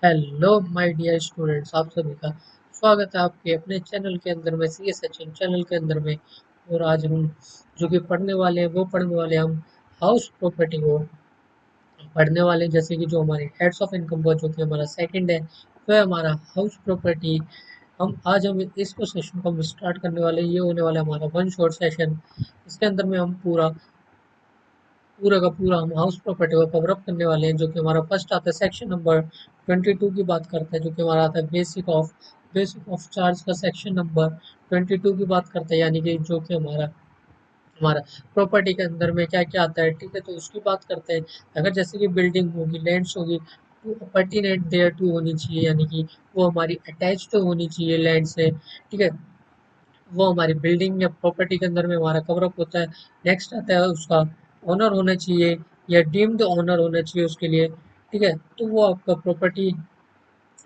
Hello my dear students, आप सभी का स्वागत है आपके अपने चैनल के अंदर में, सी एस सचिन चैनल के अंदर में। और आज हम जो कि पढ़ने वाले हैं वो पढ़ने वाले हैं हम हाउस प्रॉपर्टी को पढ़ने वाले हैं। जैसे कि जो हमारे हेड्स ऑफ इनकम को जो कि हमारा सेकंड है वो है हमारा हाउस प्रॉपर्टी। हम इसको सेशन को हम स्टार्ट करने वाले हैं। ये होने वाला है हमारा वन शॉट सेशन। इसके अंदर में हम पूरा पूरा का पूरा हम हाउस प्रॉपर्टी को कवर अप करने वाले हैं। जो कि हमारा फर्स्ट आता है सेक्शन नंबर 22 की बात करता है, जो कि हमारा आता है बेसिक ऑफ चार्ज का सेक्शन नंबर 22 की बात करता है। यानी कि जो कि हमारा हमारा प्रॉपर्टी के अंदर में क्या क्या आता है, ठीक है, तो उसकी बात करते हैं। अगर जैसे कि बिल्डिंग होगी, लैंड्स होगी, तो पर्टिनेंट देयर टू होनी चाहिए, यानी कि वो हमारी अटैच तो होनी चाहिए लैंड से, ठीक है। वो हमारी बिल्डिंग या प्रॉपर्टी के अंदर में हमारा कवर अप होता है। नेक्स्ट आता है उसका ओनर होना चाहिए या डीम्ड ओनर होना चाहिए उसके लिए, ठीक है, तो वो आपका प्रॉपर्टी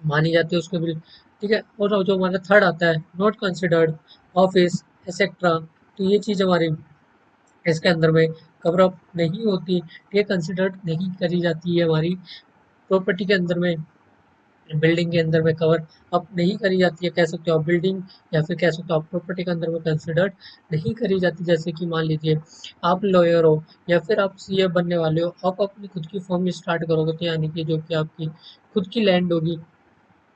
मानी जाती है उसके बिल, ठीक है। और जो हमारा थर्ड आता है नॉट कंसिडर्ड ऑफिस एक्सेट्रा, तो ये चीज़ हमारी इसके अंदर में कवर अप नहीं होती, ये कंसिडर्ड नहीं करी जाती है हमारी प्रॉपर्टी के अंदर में, बिल्डिंग के अंदर में कवर अप नहीं करी जाती है। कह सकते हो आप बिल्डिंग या फिर कह सकते हो आप प्रॉपर्टी के अंदर में कंसिडर्ड नहीं करी जाती। जैसे कि मान लीजिए आप लॉयर हो या फिर आप सीए बनने वाले हो, आप अपनी खुद की फर्म स्टार्ट करोगे, तो यानी कि जो कि आपकी खुद की लैंड होगी,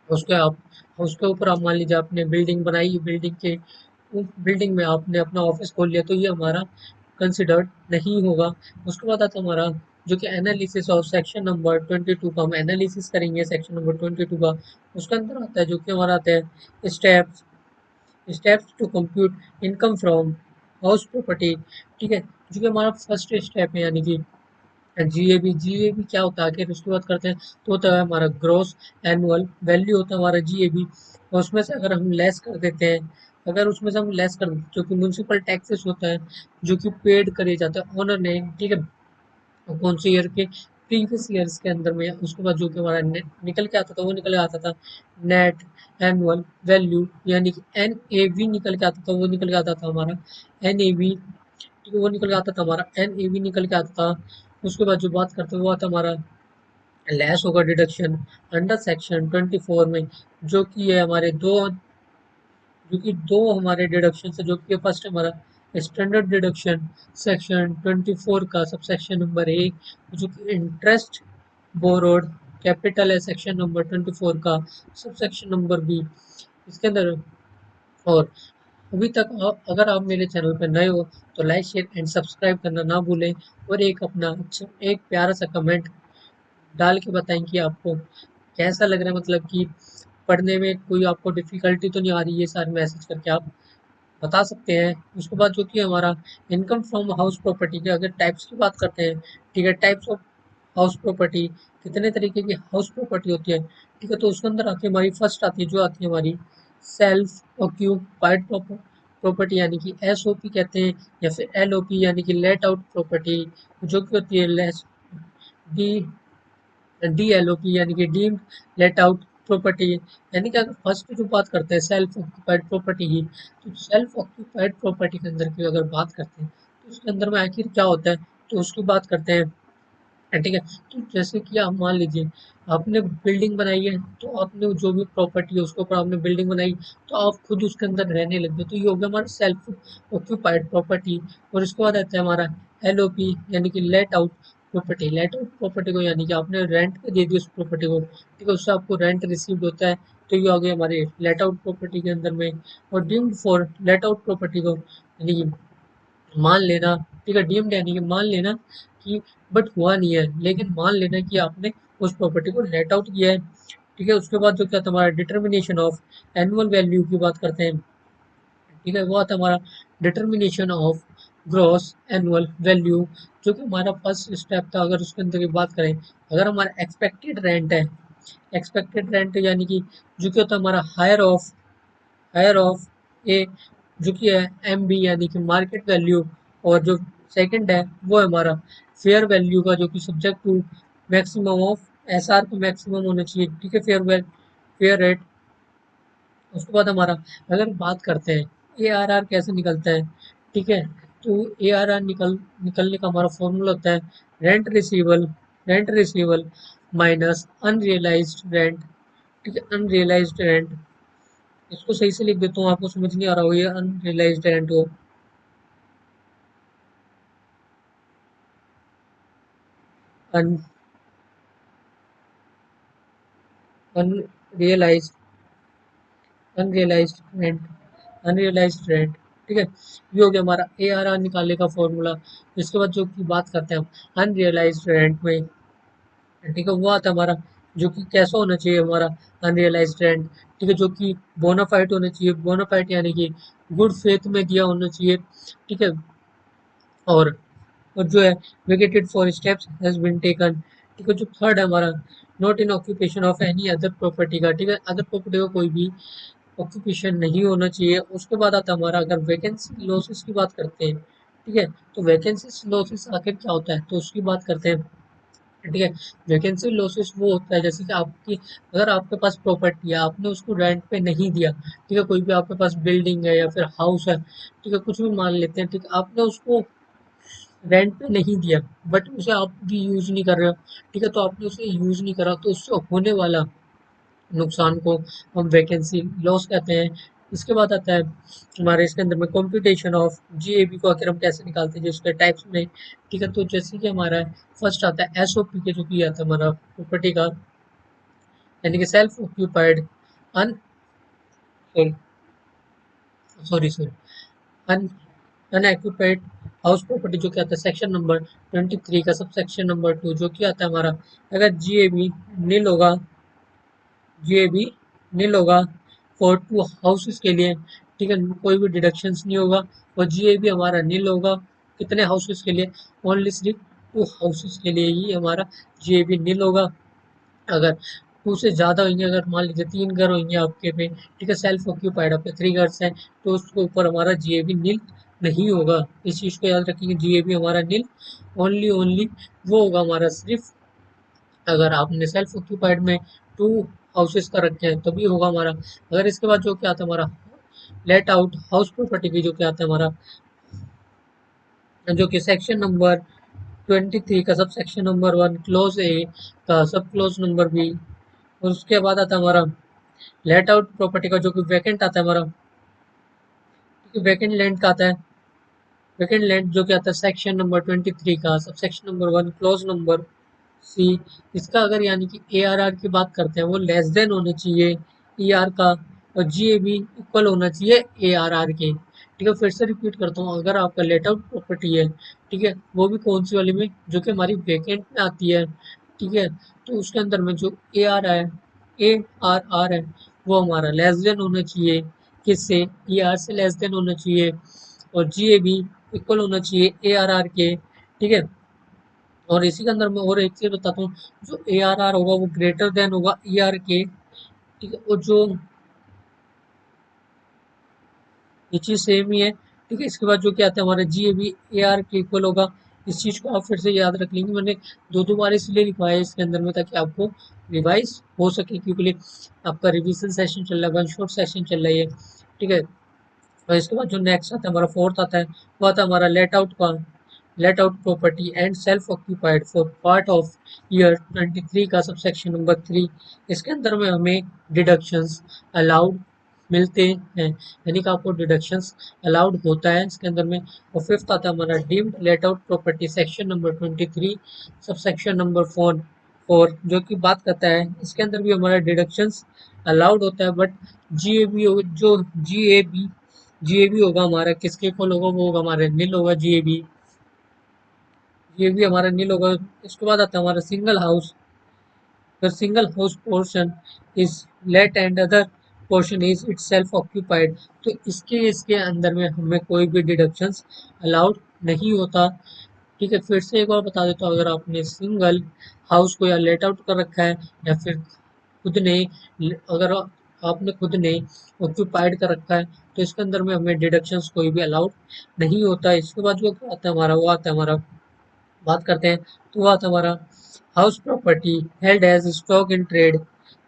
उसके आप उसके ऊपर आप मान लीजिए आपने बिल्डिंग बनाई, बिल्डिंग में आपने अपना ऑफिस खोल लिया, तो ये हमारा कंसिडर्ड नहीं होगा। उसके बाद आता है हमारा जो कि एनालिसिस ऑफ सेक्शन नंबर 22 का हम एनालिसिस करेंगे सेक्शन नंबर 22 का। उसके अंदर आता है जो कि हमारा आता है steps steps to compute income from house property, ठीक है, जो कि हमारा फर्स्ट स्टेप है। यानी कि जीएबी क्या होता है आखिर, उसकी बात करते हैं, तो होता है हमारा ग्रॉस एनुअल वैल्यू होता है हमारा जीएबी। और उसमें से अगर हम लेस कर देते हैं, अगर उसमें से हम लेस कर देते हैं, जो कि म्यूनसिपल टैक्सेस होता है, जो कि पेड करे जाते हैं ओनर ने, ठीक है, कौन से ईयर के प्रीवियस ईयर्स के अंदर में। उसके बाद जो कि हमारा निकल के आता था वो निकल के आता था नेट एनुअल वैल्यू, यानी कि NAV निकल के आता था, वो निकल के आता था हमारा NAV, ठीक है, वो निकल के आता था हमारा NAV निकल के आता था। उसके बाद जो बात करते हैं वो आता हमारा लेस होगा डिडक्शन अंडर सेक्शन 24 में, जो कि है हमारे दो जो कि दो हमारे डिडक्शन है, जो कि फर्स्ट हमारा स्टैंडर्ड डिडक्शन सेक्शन 24 का सब सेक्शन नंबर 1, जो कि इंटरेस्ट बोरोड कैपिटल है सेक्शन नंबर 24 का सब सेक्शन नंबर बी इसके अंदर। और अभी तक अगर आप मेरे चैनल पर नए हो तो लाइक शेयर एंड सब्सक्राइब करना ना भूलें। और एक अपना एक प्यारा सा कमेंट डाल के बताएं कि आपको कैसा लग रहा है, मतलब कि पढ़ने में कोई आपको डिफिकल्टी तो नहीं आ रही, ये सारे मैसेज करके आप बता सकते हैं। उसके बाद जो कि हमारा इनकम फ्रॉम हाउस प्रॉपर्टी के अगर टाइप्स की बात करते हैं, ठीक है, टाइप्स ऑफ हाउस प्रॉपर्टी, कितने तरीके की हाउस प्रॉपर्टी होती है, ठीक है, तो उसके अंदर आती है हमारी फर्स्ट आती है जो आती है हमारी सेल्फ ऑक्यूपाइड प्रॉपर्टी, यानी कि SOP कहते हैं, या फिर LOP यानी कि लेट आउट प्रॉपर्टी, जो कि होती है लेस डी DLOP यानी कि डीम्ड लेट आउट प्रॉपर्टी। यानी कि अगर फर्स्ट जो बात करते हैं सेल्फ ऑक्यूपाइड प्रॉपर्टी की, तो सेल्फ ऑक्यूपाइड प्रॉपर्टी के अंदर की अगर बात करते हैं तो उसके अंदर में आखिर क्या होता है, तो उसकी बात करते हैं, ठीक है। तो जैसे कि आप मान लीजिए आपने बिल्डिंग बनाई है, तो आपने जो भी प्रॉपर्टी है उसके ऊपर आपने बिल्डिंग बनाई, तो आप खुद उसके अंदर रहने लग गए, तो ये हो गया हमारा सेल्फ ऑक्यूपाइड प्रॉपर्टी। और इसके बाद आता है हमारा LOP यानी कि let out property. Let out property को यानी कि आपने रेंट पे दे दी उस प्रॉपर्टी को, ठीक है, उससे आपको रेंट रिसीव्ड होता है, तो ये आ गया हमारे लेट आउट प्रॉपर्टी के अंदर में। और deemed for let out property को यानी कि मान लेना, ठीक है, डीम्ड यानी कि मान लेना कि बट हुआ नहीं है, लेकिन मान लेना कि आपने उस प्रॉपर्टी को लेट आउट किया है, ठीक है। उसके बाद जो क्या था हमारा डिटर्मिनेशन ऑफ एनुअल वैल्यू की बात करते हैं, ठीक है, वो आता है हमारा determination of gross annual value, जो कि हमारा फर्स्ट स्टेप था। अगर उसके अंदर की बात करें, अगर हमारा एक्सपेक्टेड रेंट है, एक्सपेक्टेड रेंट यानी कि जो कि होता है हमारा हायर ऑफ ए, जो कि है MB यानी कि मार्केट वैल्यू। और जो सेकंड है वो है हमारा फेयर वैल्यू का, जो कि subject to maximum of SR को मैक्सिमम होना चाहिए, ठीक है, फेयर रेट। उसके बाद हमारा अगर बात करते हैं ARR कैसे निकलता है, ठीक है, तो ARR निकलने का हमारा फॉर्मूला होता है rent रिसीवल rent रिसीवल minus unrealised rent. ठीक है, अनरियलाइज्ड रेंट, इसको सही से लिख देता हूँ, आपको समझ नहीं आ रहा हो ये अनरियलाइज्ड रेंट हो। Un unrealised unrealised rent unrealised rent. ठीक है, ये हो गया हमारा ARR निकालने का फॉर्मूला। इसके बाद जो की बात करते हैं हम अनरियलाइज्ड रेंट में, ठीक है, वो आता है हमारा जो कि कैसा होना चाहिए हमारा अनरियलाइज्ड रेंट। ठीक है, जो कि बोनाफाइड होना चाहिए, बोनाफाइड यानी कि गुड फेथ में दिया होना चाहिए। ठीक है, और जो है vacated for steps has been taken. ठीक है, जो थर्ड है हमारा not in occupation of any other property का। ठीक है, अदर प्रॉपर्टी का कोई भी ऑक्यूपेशन नहीं होना चाहिए। उसके बाद आता है हमारा अगर वैकेंसी लॉसेस की बात करते हैं। ठीक है, तो वैकेंसी लॉसेस आखिर क्या होता है, तो उसकी बात करते हैं। ठीक है, वैकेंसी लॉसेस वो होता है जैसे कि आपकी, अगर आपके पास प्रॉपर्टी है, आपने उसको रेंट पे नहीं दिया। ठीक है, कोई भी आपके पास बिल्डिंग है या फिर हाउस है, ठीक है, कुछ भी मान लेते हैं। ठीक है, आपने उसको रेंट पे नहीं दिया, बट उसे आप भी यूज नहीं कर रहे हो। ठीक है, तो आपने उसे यूज नहीं करा, तो उससे होने वाला नुकसान को हम वैकेंसी लॉस कहते हैं। इसके बाद आता है हमारे इसके अंदर में कंप्यूटेशन ऑफ GAB को आखिर हम कैसे निकालते हैं जिसके टाइप्स में। ठीक है, तो जैसे कि हमारा फर्स्ट आता है SOP के, जो कि आता है हमारा प्रॉपर्टी का, यानी कि सेल्फ ऑक्यूपाइड अन सॉरी सॉरी सॉरी अन अनएक्यूपाइड हाउस प्रॉपर्टी, जो कि आता है सेक्शन नंबर 23 का सब सेक्शन नंबर 2, जो कि आता है हमारा अगर GAB नील होगा, GAB नील होगा फॉर टू हाउसेस के लिए। ठीक है, कोई भी डिडक्शंस नहीं होगा। और GAB हमारा नील होगा कितने हाउसेस के लिए, ओनली सिर्फ टू हाउसेस के लिए ही हमारा GAB नील होगा। अगर टू से ज़्यादा होंगे, अगर मान लीजिए 3 घर होंगे आपके पे, ठीक है, सेल्फ ऑक्यूपाइड आपके 3 घर्स हैं, तो उसके ऊपर हमारा GAB नील नहीं होगा। इस चीज़ को याद रखेंगे, GAB हमारा नील ओनली ओनली वो होगा हमारा सिर्फ अगर आपने सेल्फ ऑक्यूपाइड में टू हाउसेस का रखे हैं तभी होगा हमारा। अगर इसके बाद जो क्या आता है हमारा लेट आउट हाउस प्रॉपर्टी की, जो क्या आता है हमारा, जो कि सेक्शन नंबर 23 का सब सेक्शन नंबर 1 क्लोज ए का सब क्लोज नंबर बी। और उसके बाद आता है हमारा लेट आउट प्रॉपर्टी का, जो कि वैकेंट आता है हमारा, वैकेंट लैंड का आता है, वैकेंट लैंड जो कि आता है सेक्शन नंबर 23 का sub section number 1 clause number C. इसका अगर यानी कि ARR की बात करते हैं, वो लेस देन होना चाहिए ER का, और GAB इक्वल होना चाहिए ARR के। ठीक है, फिर से रिपीट करता हूँ, अगर आपका लेट आउट प्रॉपर्टी है, ठीक है, वो भी कौन सी वाली में, जो कि हमारी वेकेंट में आती है। ठीक है, तो उसके अंदर में जो ARR है वो हमारा लेस देन होना चाहिए किससे, ER से लेस देन होना चाहिए। और GAB इक्वल होना चाहिए ARR के। ठीक है, और इसी के अंदर मैं और एक चीज बताता हूँ, जो ARR होगा वो ग्रेटर देन होगा ER के। ठीक है, और जो ये चीज सेम ही है। ठीक है, इसके बाद जो क्या आता है हमारा GAB AR के इक्वल होगा। इस चीज को आप फिर से याद रख लेंगे, मैंने दो दो बार इसलिए लिखवाया है इसके अंदर में ताकि आपको रिवाइज हो सके, क्योंकि आपका रिवीजन सेशन चल रहा है, वन शॉट सेशन चल रहा है ये। ठीक है, और इसके बाद जो नेक्स्ट आता है हमारा फोर्थ आता है, वो आता है हमारा लेट आउट का, let out property and self occupied for part of year 23 का सबसेक्शन नंबर 3। इसके अंदर में हमें डिडक्शंस अलाउड मिलते हैं, यानी कि आपको डिडक्शंस अलाउड होता है इसके अंदर में। और फिफ्थ आता है हमारा deemed let out property section number 23 subsection number 4 जो कि बात करता है इसके अंदर भी हमारा डिडक्शंस अलाउड होता है, बट GAB जो GAB GAB होगा हमारा किसके इक्वल होगा, वो होगा हमारा नील होगा GAB, GAB हमारा नील होगा। इसके बाद आता है हमारा single house, the single house portion is let and other portion is itself occupied। तो इसके इसके अंदर में हमें कोई भी डिडक्शंस अलाउड नहीं होता। ठीक है, फिर से एक बार बता देता हूँ, अगर आपने सिंगल हाउस को या लेट आउट कर रखा है, या फिर खुद ने, अगर आपने खुद ने ऑक्यूपाइड कर रखा है, तो इसके अंदर में हमें डिडक्शंस कोई भी अलाउड नहीं होता। इसके बाद जो आता है हमारा, वो आता है हमारा, बात करते हैं तो वो आता है हमारा house property held as stock in trade.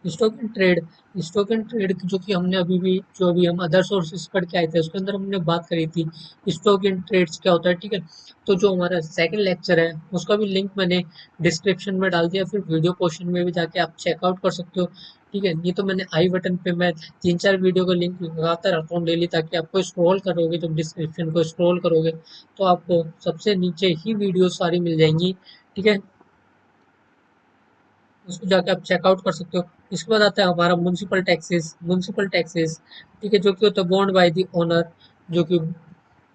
Stock in trade stock and trade जो कि हमने अभी हम अदर सोर्सेज पढ़ के आए थे उसके अंदर हमने बात करी थी स्टॉक एंड ट्रेड्स क्या होता है, ठीक है। तो जो हमारा सेकंड लेक्चर है उसका भी लिंक मैंने डिस्क्रिप्शन में डाल दिया, फिर वीडियो पोर्शन में भी जाके आप चेकआउट कर सकते हो, ठीक है। ये तो मैंने आई बटन पे मैं 3-4 वीडियो का लिंक लगाता रहता हूँ डेली, ताकि आपको स्क्रॉल करोगे जब डिस्क्रिप्शन को स्क्रॉल करोगे तो आपको सबसे नीचे ही वीडियो सारी मिल जाएंगी, ठीक है। उसको जाके आप चेकआउट कर सकते हो। इसके बाद आता है हमारा म्युनिसिपल टैक्सेस, ठीक है, जो कि होता है बॉन्ड बाय द ओनर, जो कि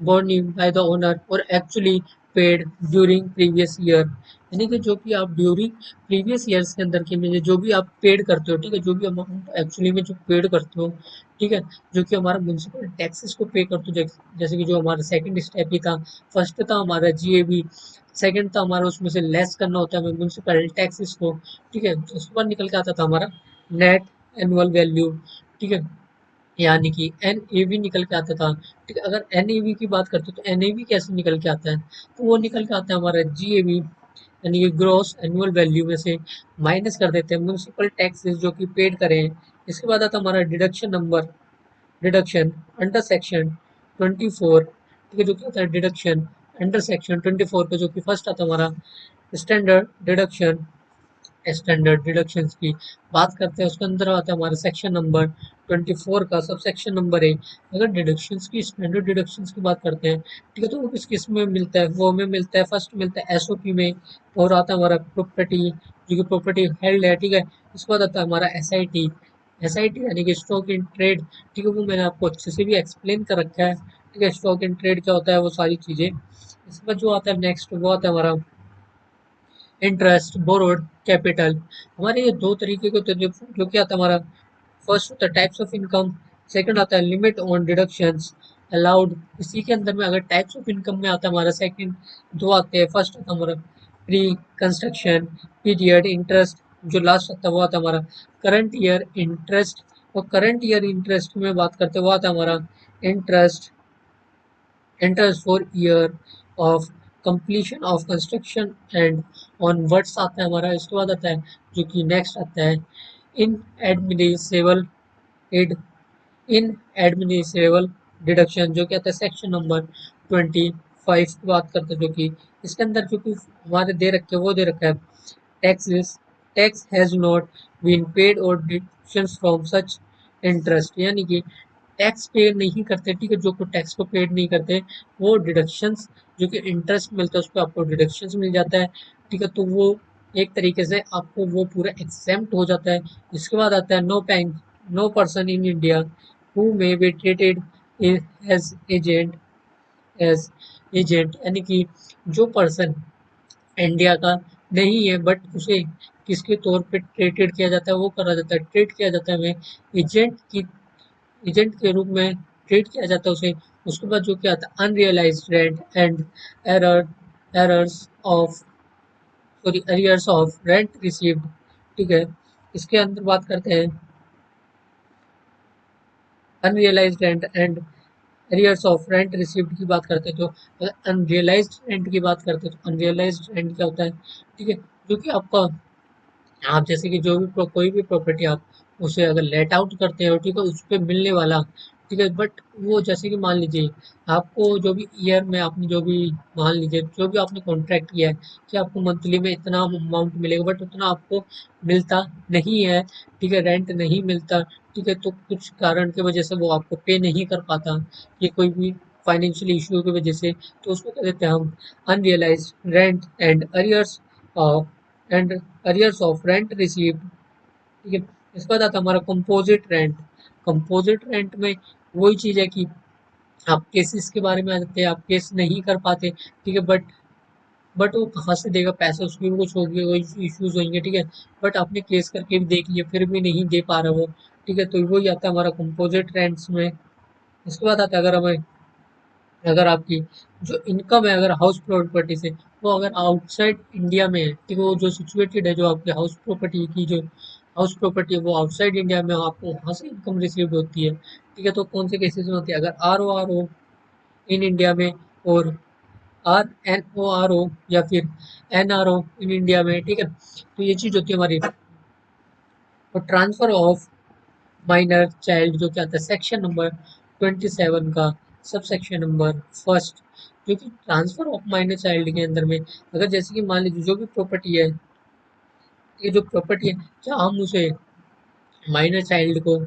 बॉन्ड बाय द ओनर और actually paid during previous year, यानी कि जो कि आप ड्यूरिंग प्रीवियस ईयर्स के अंदर के में जो भी आप पेड करते हो, ठीक है, जो भी अमाउंट एक्चुअली में जो पेड करते हो, ठीक है, जो कि हमारा म्युनिसिपल टैक्सेस को पे करते हो, जैसे कि जो हमारा सेकंड स्टेप ही था, फर्स्ट था हमारा जीएबी, सेकंड था हमारा उसमें से लेस करना होता है म्युनिसिपल टैक्सेस को, ठीक है। तो उसके बाद निकल के आता था हमारा नेट एनुअल वैल्यू, ठीक है, यानी कि एनएवी निकल के आता था, ठीक है। अगर एनएवी की बात करते हो तो एनएवी कैसे निकल के आता है, तो वो निकल के आता है हमारा जीएवी, यानी कि ग्रॉस एनुअल वैल्यू में से माइनस कर देते हैं म्युनिसिपल टैक्सेस जो कि पेड करें। इसके बाद आता है हमारा deduction number, deduction under section 24, ठीक है, जो कि होता है डिडक्शन अंडर सेक्शन 24 का, जो कि फर्स्ट आता है हमारा स्टैंडर्ड डिडक्शन। स्टैंडर्ड डिडक्शंस की बात करते हैं उसके अंदर आता है हमारा सेक्शन नंबर 24 का सब सेक्शन नंबर 1। अगर डिडक्शंस की स्टैंडर्ड डिडक्शंस की बात करते हैं, ठीक है, तो वो किस में मिलता है, वो हमें मिलता है फर्स्ट मिलता है एसओपी में, और आता है हमारा प्रॉपर्टी, जो कि प्रॉपर्टी हेल्ड है, ठीक है। उसके बाद आता है हमारा एसआईटी, एसआईटी यानी कि स्टॉक इन ट्रेड, ठीक है, वो मैंने आपको अच्छे से भी एक्सप्लेन कर रखा है, ठीक है, स्टॉक इन ट्रेड क्या होता है वो सारी चीजें। इसके बाद जो आता है नेक्स्ट वो आता है हमारा इंटरेस्ट बोरोड कैपिटल। हमारे ये दो तरीके के होते हैं, जो क्या आता है हमारा, फर्स्ट होता है टाइप्स ऑफ इनकम, सेकंड आता है लिमिट ऑन डिडक्शंस अलाउड। इसी के अंदर में अगर टाइप्स ऑफ इनकम में आता है हमारा सेकंड दो आते हैं, फर्स्ट आता है हमारा प्री कंस्ट्रक्शन पीरियड इंटरेस्ट, जो लास्ट आता है वो आता है हमारा करंट ईयर इंटरेस्ट। और करंट ईयर इंटरेस्ट में बात करते हैं वो आता है हमारा interest enters for year of completion of construction and onwards आता है हमारा। इसके बाद आता है जो कि नेक्स्ट आता है इन एडमिनिस्ट्रेबल एड इन एडमिनिस्ट्रेबल डिडक्शन, जो कि आता है सेक्शन नंबर 25 की बात करते हैं, जो कि इसके अंदर जो कि हमारे दे रखे वो दे रखा है taxes, tax has not been paid और डिडक्शंस फ्रॉम सच इंटरेस्ट, यानी कि टैक्स पे नहीं करते, ठीक है, जो को टैक्स को पेड नहीं करते वो डिडक्शंस, जो कि इंटरेस्ट मिलता है उस पर आपको डिडक्शंस मिल जाता है, ठीक है। तो वो एक तरीके से आपको वो पूरा एक्सेम्प्ट हो जाता है। इसके बाद आता है no person in India who may be treated as agent as agent, यानी कि जो पर्सन इंडिया का नहीं है बट उसे किसके तौर पे ट्रीटेड किया जाता है, वो करा जाता है, ट्रीट किया जाता है हमें एजेंट की, एजेंट के रूप में ट्रीट किया जाता है उसे। उसके बाद जो क्या आता है unrealised rent and error errors of arrears of rent received, ठीक है। इसके अंदर बात करते हैं unrealised rent and arrears of rent received की बात करते हैं। तो अगर अनरियलाइज्ड रेंट की बात करते हैं तो अनरियलाइज्ड रेंट क्या होता है, ठीक है, जो कि आपका आप जैसे कि जो भी कोई भी प्रॉपर्टी आप उसे अगर लेट आउट करते हो, ठीक है, उस पे मिलने वाला, ठीक है, बट वो जैसे कि मान लीजिए आपको जो भी ईयर में आपने जो भी मान लीजिए जो भी आपने कॉन्ट्रैक्ट किया है कि आपको मंथली में इतना अमाउंट मिलेगा बट उतना आपको मिलता नहीं है, ठीक है, रेंट नहीं मिलता, ठीक है, तो कुछ कारण की वजह से वो आपको पे नहीं कर पाता, ये कोई भी फाइनेंशियल इशू की वजह से, तो उसको कह देते हैं हम unrealise rent and arrears and arrears of rent received, ठीक है। इसके बाद आता है हमारा कंपोजिट रेंट। कंपोजिट रेंट में वही चीज है कि आप केसेस के बारे में आ जाते हैं, आप केस नहीं कर पाते, ठीक है, बट वो कहाँ से देगा पैसे, उसकी भी कुछ होगी, वही इश्यूज होंगे, ठीक है, बट आपने केस करके भी देख लिया फिर भी नहीं दे पा रहा वो, ठीक है, तो वही आता है हमारा कंपोजिट रेंट्स में। इसके बाद आता है अगर आपकी जो इनकम है अगर हाउस प्रॉपर्टी से, वो अगर आउटसाइड इंडिया में है, ठीक है, वो जो सिचुएटेड है जो आपकी हाउस प्रॉपर्टी की जो हाउस प्रॉपर्टी है वो आउटसाइड इंडिया में, आपको वहाँ से इनकम रिसीव होती है, ठीक है। तो कौन से केसेस में होती है, अगर आर ओ इन इंडिया में, और RNORO या फिर NRO इन इंडिया में, ठीक है, तो ये चीज होती है हमारी। और ट्रांसफर ऑफ माइनर चाइल्ड जो क्या आता है सेक्शन नंबर 27 का सब सेक्शन नंबर फर्स्ट, जो कि ट्रांसफर ऑफ माइनर चाइल्ड के अंदर में अगर जैसे कि मान लीजिए जो भी प्रॉपर्टी है, ये जो प्रॉपर्टी है क्या हम उसे माइनर चाइल्ड को,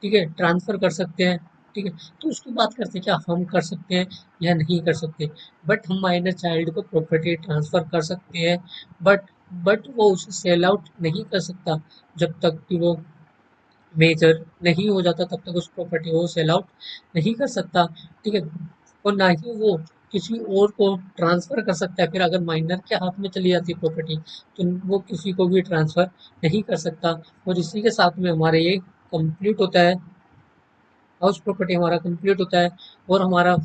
ठीक है, ट्रांसफर कर सकते हैं, ठीक है, तो उसकी बात करते हैं क्या हम कर सकते हैं या नहीं कर सकते। बट हम माइनर चाइल्ड को प्रॉपर्टी ट्रांसफर कर सकते हैं, बट वो उसे सेल आउट नहीं कर सकता जब तक कि वो मेजर नहीं हो जाता, तब तक उस प्रॉपर्टी को सेल आउट नहीं कर सकता, ठीक है, और ना ही वो किसी और को ट्रांसफर कर सकता है। फिर अगर माइनर के हाथ में चली जाती है प्रॉपर्टी तो वो किसी को भी ट्रांसफर नहीं कर सकता। और इसी के साथ में हमारे ये कंप्लीट होता है, हाउस प्रॉपर्टी हमारा कंप्लीट होता है। और हमारा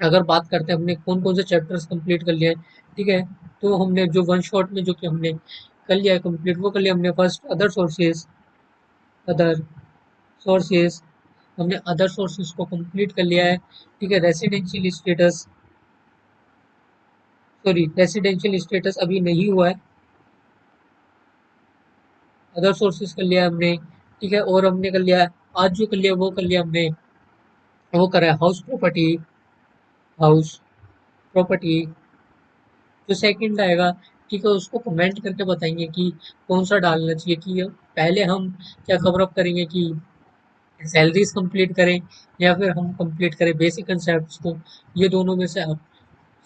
अगर बात करते हैं हमने कौन कौन से चैप्टर्स कंप्लीट कर लिए हैं, ठीक है, तो हमने जो वन शॉट में जो कि हमने कर लिया है कंप्लीट, वो कर लिया हमने। फर्स्ट अदर सोर्सेज हमने अदर सोर्सेज को कंप्लीट कर लिया है, ठीक है। रेसिडेंशियल स्टेटस अभी नहीं हुआ है, अदर सोर्सेज कर लिया है हमने, ठीक है। और हमने कर लिया है, आज जो कर लिया वो कर लिया हमने, वो करा है हाउस प्रॉपर्टी जो सेकंड आएगा, ठीक है, उसको कमेंट करके बताएंगे कि कौन सा डालना चाहिए, कि पहले हम क्या कवर अप करेंगे कि सैलरीज कंप्लीट करें या फिर हम कंप्लीट करें बेसिक कंसेप्ट को। ये दोनों में से आप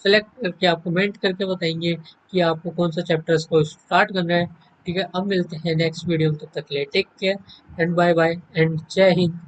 सेलेक्ट करके आप कमेंट करके बताएंगे कि आपको कौन सा चैप्टर्स को स्टार्ट करना है, ठीक है। अब मिलते हैं नेक्स्ट वीडियो में, तब तक के लिए take care and bye bye and जय हिंद।